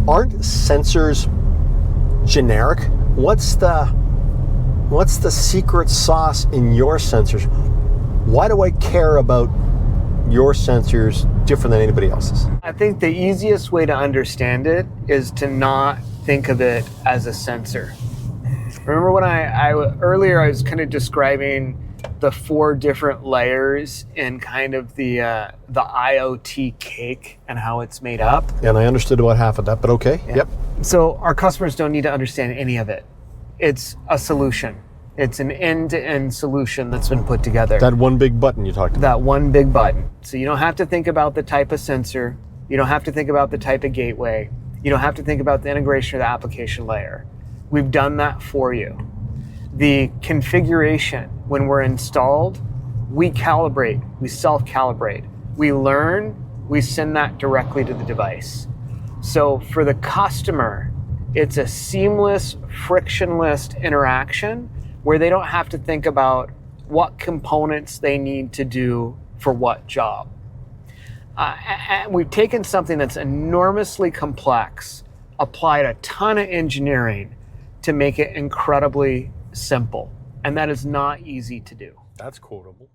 aren't sensors generic? What's the secret sauce in your sensors? Why do I care about your sensors different than anybody else's? I think the easiest way to understand it is to not think of it as a sensor. Remember when earlier I was kind of describing the 4 different layers in kind of the IoT cake and how it's made up? And I understood about half of that, but okay. Yeah. Yep. So our customers don't need to understand any of it. It's a solution. It's an end-to-end solution that's been put together. That one big button you talked about. That one big button. So you don't have to think about the type of sensor. You don't have to think about the type of gateway. You don't have to think about the integration of the application layer. We've done that for you. The configuration, when we're installed, we calibrate, we self-calibrate. We learn, we send that directly to the device. So for the customer, it's a seamless, frictionless interaction where they don't have to think about what components they need to do for what job. And we've taken something that's enormously complex, applied a ton of engineering to make it incredibly simple. And that is not easy to do. That's quotable.